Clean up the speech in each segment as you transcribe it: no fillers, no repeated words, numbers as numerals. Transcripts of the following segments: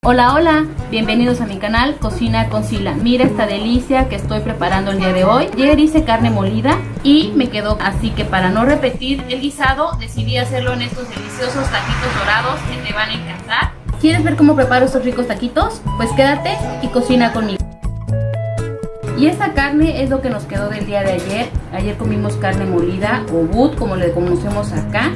Hola, hola, bienvenidos a mi canal Cocina con Sila. Mira esta delicia que estoy preparando el día de hoy. Ayer hice carne molida y me quedó, así que para no repetir el guisado decidí hacerlo en estos deliciosos taquitos dorados que te van a encantar. ¿Quieres ver cómo preparo estos ricos taquitos? Pues quédate y cocina conmigo. Y esta carne es lo que nos quedó del día de ayer. Ayer comimos carne molida o but, como le conocemos acá.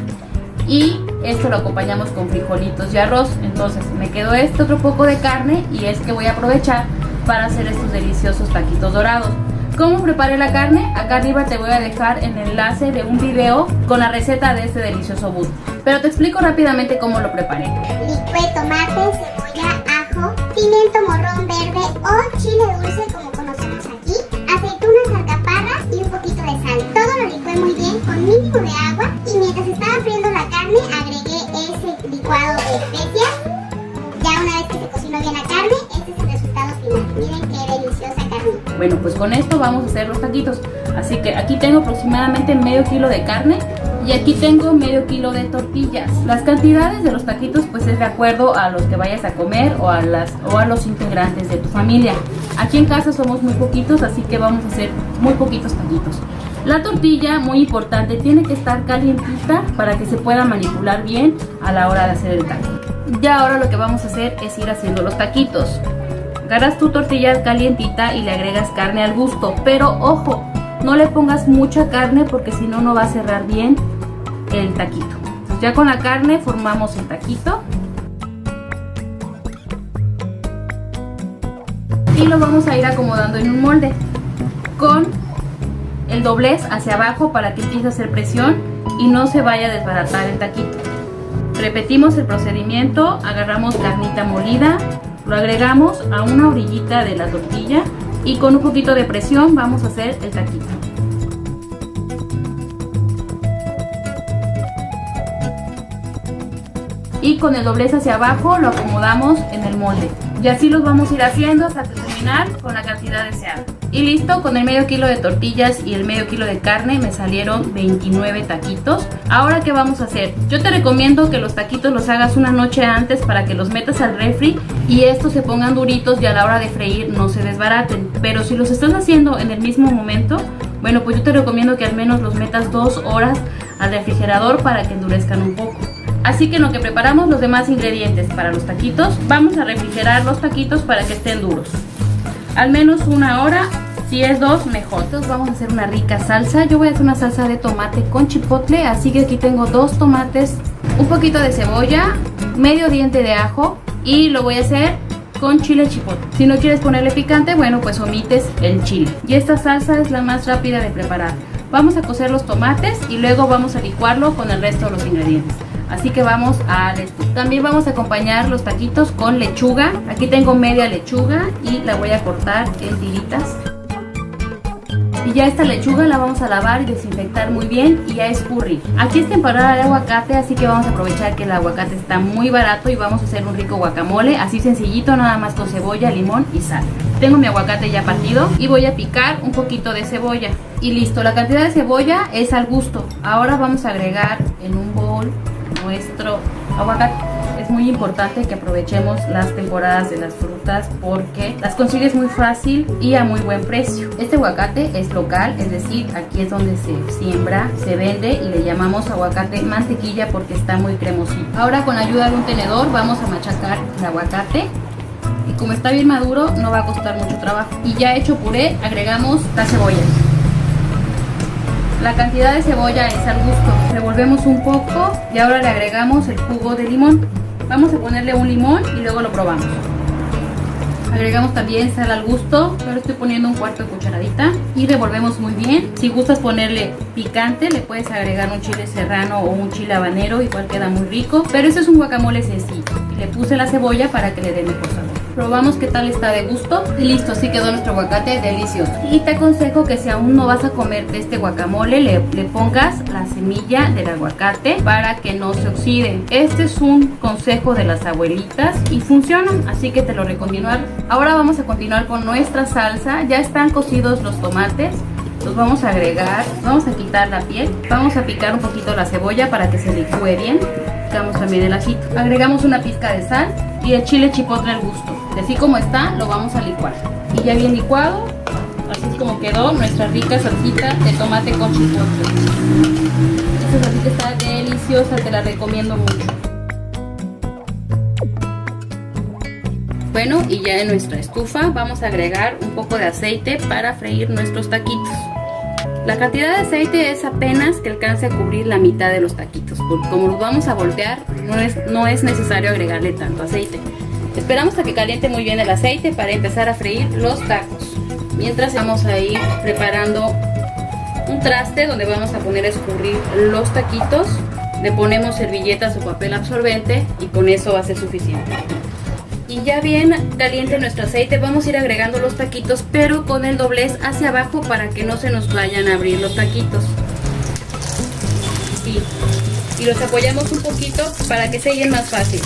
Y esto lo acompañamos con frijolitos y arroz. Entonces me quedó este otro poco de carne y es que voy a aprovechar para hacer estos deliciosos taquitos dorados. ¿Cómo preparé la carne? Acá arriba te voy a dejar el enlace de un video con la receta de este delicioso but. Pero te explico rápidamente cómo lo preparé. Licué tomate, cebolla, ajo, pimiento morrón verde o chile dulce como conocemos aquí, aceitunas, alcaparras y un poquito de sal. Todo lo licué muy bien con mínimo de agua y mientras estaba friendo la carne agregué ese licuado de especias. Ya una vez que se cocinó bien la carne, este es el resultado final. Miren qué deliciosa carne. Bueno, pues con esto vamos a hacer los taquitos. Así que aquí tengo aproximadamente medio kilo de carne y aquí tengo medio kilo de tortillas. Las cantidades de los taquitos pues es de acuerdo a los que vayas a comer o a los integrantes de tu familia. Aquí en casa somos muy poquitos, así que vamos a hacer muy poquitos taquitos. La tortilla, muy importante, tiene que estar calientita para que se pueda manipular bien a la hora de hacer el taco. Ya ahora lo que vamos a hacer es ir haciendo los taquitos. Agarras tu tortilla calientita y le agregas carne al gusto, pero ojo, no le pongas mucha carne porque si no, no va a cerrar bien el taquito. Entonces, ya con la carne formamos el taquito y lo vamos a ir acomodando en un molde con el doblez hacia abajo para que empiece a hacer presión y no se vaya a desbaratar el taquito. Repetimos el procedimiento, agarramos carnita molida, lo agregamos a una orillita de la tortilla y con un poquito de presión vamos a hacer el taquito. Y con el doblez hacia abajo lo acomodamos en el molde. Y así los vamos a ir haciendo hasta terminar con la cantidad deseada. Y listo, con el medio kilo de tortillas y el medio kilo de carne me salieron 29 taquitos. Ahora, ¿qué vamos a hacer? Yo te recomiendo que los taquitos los hagas una noche antes para que los metas al refri y estos se pongan duritos y a la hora de freír no se desbaraten. Pero si los estás haciendo en el mismo momento, bueno, pues yo te recomiendo que al menos los metas 2 horas al refrigerador para que endurezcan un poco. Así que en lo que preparamos los demás ingredientes para los taquitos, vamos a refrigerar los taquitos para que estén duros. Al menos 1 hora, si es 2 mejor. Entonces vamos a hacer una rica salsa. Yo voy a hacer una salsa de tomate con chipotle, así que aquí tengo 2 tomates, un poquito de cebolla, medio diente de ajo y lo voy a hacer con chile chipotle. Si no quieres ponerle picante, bueno, pues omites el chile. Y esta salsa es la más rápida de preparar. Vamos a cocer los tomates y luego vamos a licuarlo con el resto de los ingredientes. Así que vamos a esto. También vamos a acompañar los taquitos con lechuga. Aquí tengo media lechuga y la voy a cortar en tiritas. Y ya esta lechuga la vamos a lavar y desinfectar muy bien y a escurrir. Aquí es temporada de aguacate, así que vamos a aprovechar que el aguacate está muy barato y vamos a hacer un rico guacamole, así sencillito, nada más con cebolla, limón y sal. Tengo mi aguacate ya partido y voy a picar un poquito de cebolla. Y listo, la cantidad de cebolla es al gusto. Ahora vamos a agregar en un bol nuestro aguacate. Es muy importante que aprovechemos las temporadas de las frutas porque las consigues muy fácil y a muy buen precio. Este aguacate es local, es decir, aquí es donde se siembra, se vende y le llamamos aguacate mantequilla porque está muy cremosito. Ahora con ayuda de un tenedor vamos a machacar el aguacate y como está bien maduro no va a costar mucho trabajo. Y ya hecho puré agregamos la cebolla. La cantidad de cebolla es al gusto. Revolvemos un poco y ahora le agregamos el jugo de limón. Vamos a ponerle un limón y luego lo probamos. Agregamos también sal al gusto. Yo le estoy poniendo un cuarto de cucharadita y revolvemos muy bien. Si gustas ponerle picante, le puedes agregar un chile serrano o un chile habanero, igual queda muy rico. Pero este es un guacamole sencillo. Y le puse la cebolla para que le dé mejor sabor. Probamos qué tal está de gusto y listo, así quedó nuestro aguacate delicioso. Y te aconsejo que si aún no vas a comer de este guacamole, le pongas la semilla del aguacate para que no se oxide. Este es un consejo de las abuelitas y funciona, así que te lo recomiendo. Ahora vamos a continuar con nuestra salsa. Ya están cocidos los tomates. Los vamos a agregar, vamos a quitar la piel, vamos a picar un poquito la cebolla para que se licúe bien. Picamos también el ajito. Agregamos una pizca de sal y el chile chipotle al gusto. Así como está, lo vamos a licuar. Y ya bien licuado, así es como quedó nuestra rica salsita de tomate con chipotle. Esta salsita está deliciosa, te la recomiendo mucho. Bueno, y ya en nuestra estufa vamos a agregar un poco de aceite para freír nuestros taquitos. La cantidad de aceite es apenas que alcance a cubrir la mitad de los taquitos, porque como los vamos a voltear, no es necesario agregarle tanto aceite. Esperamos a que caliente muy bien el aceite para empezar a freír los tacos. Mientras vamos a ir preparando un traste donde vamos a poner a escurrir los taquitos. Le ponemos servilletas o papel absorbente y con eso va a ser suficiente. Y ya bien caliente nuestro aceite, vamos a ir agregando los taquitos, pero con el doblez hacia abajo para que no se nos vayan a abrir los taquitos. Sí. Y los apoyamos un poquito para que sellen más fácil.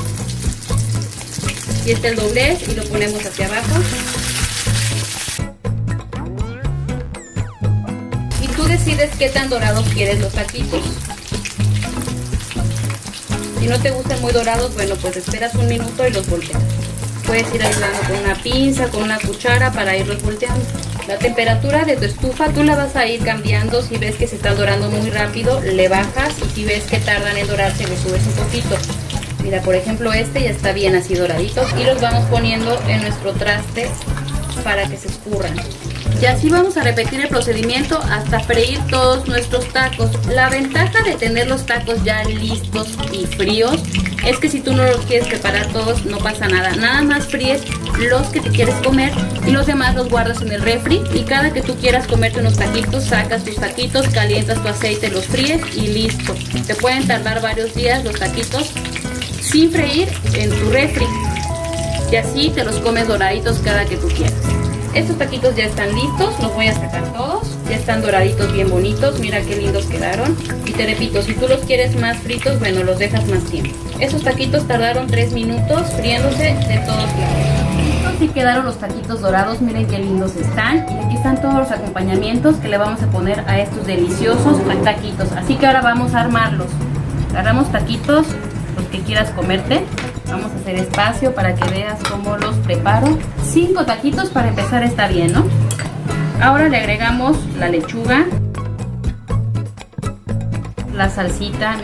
Y este el doblez y lo ponemos hacia abajo. Y tú decides qué tan dorados quieres los taquitos. Si no te gustan muy dorados, bueno, pues esperas un minuto y los volteas. Puedes ir ayudando con una pinza, con una cuchara para irlos volteando. La temperatura de tu estufa tú la vas a ir cambiando. Si ves que se están dorando muy rápido, le bajas, y si ves que tardan en dorarse, le subes un poquito. Mira, por ejemplo, este ya está bien así doraditos y los vamos poniendo en nuestro traste para que se escurran. Y así vamos a repetir el procedimiento hasta freír todos nuestros tacos. La ventaja de tener los tacos ya listos y fríos es que si tú no los quieres preparar todos, no pasa nada. Nada más fríes los que te quieres comer y los demás los guardas en el refri. Y cada que tú quieras comerte unos taquitos, sacas tus taquitos, calientas tu aceite, los fríes y listo. Te pueden tardar varios días los taquitos sin freír en tu refri. Y así te los comes doraditos cada que tú quieras. Estos taquitos ya están listos, los voy a sacar todos. Ya están doraditos, bien bonitos, mira qué lindos quedaron. Y te repito, si tú los quieres más fritos, bueno, los dejas más tiempo. Estos taquitos tardaron 3 minutos friéndose de todos lados. Así quedaron los taquitos dorados, miren qué lindos están. Y aquí están todos los acompañamientos que le vamos a poner a estos deliciosos taquitos. Así que ahora vamos a armarlos. Agarramos taquitos, los que quieras comerte. Vamos a hacer espacio para que veas cómo los preparo. 5 taquitos para empezar está bien, ¿no? Ahora le agregamos la lechuga, la salsita.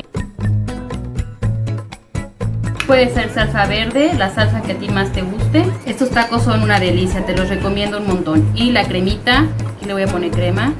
Puede ser salsa verde, la salsa que a ti más te guste. Estos tacos son una delicia, te los recomiendo un montón. Y la cremita, aquí le voy a poner crema.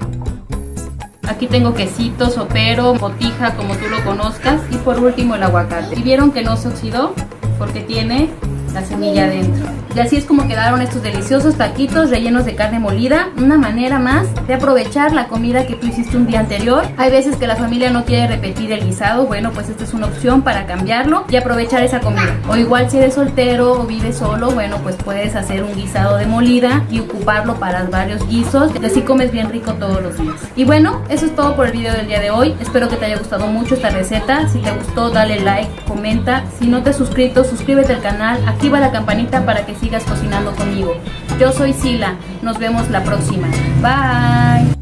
Aquí tengo quesito, sopero, botija, como tú lo conozcas. Y por último el aguacate. ¿Y vieron que no se oxidó? Porque tiene la semilla adentro. Y así es como quedaron estos deliciosos taquitos rellenos de carne molida. Una manera más de aprovechar la comida que tú hiciste un día anterior. Hay veces que la familia no quiere repetir el guisado. Bueno, pues esta es una opción para cambiarlo y aprovechar esa comida. O igual si eres soltero o vives solo, bueno, pues puedes hacer un guisado de molida y ocuparlo para varios guisos. Y así comes bien rico todos los días. Y bueno, eso es todo por el video del día de hoy. Espero que te haya gustado mucho esta receta. Si te gustó, dale like, comenta. Si no te has suscrito, suscríbete al canal, activa la campanita para que sigas cocinando conmigo. Yo soy Sila, nos vemos la próxima. Bye.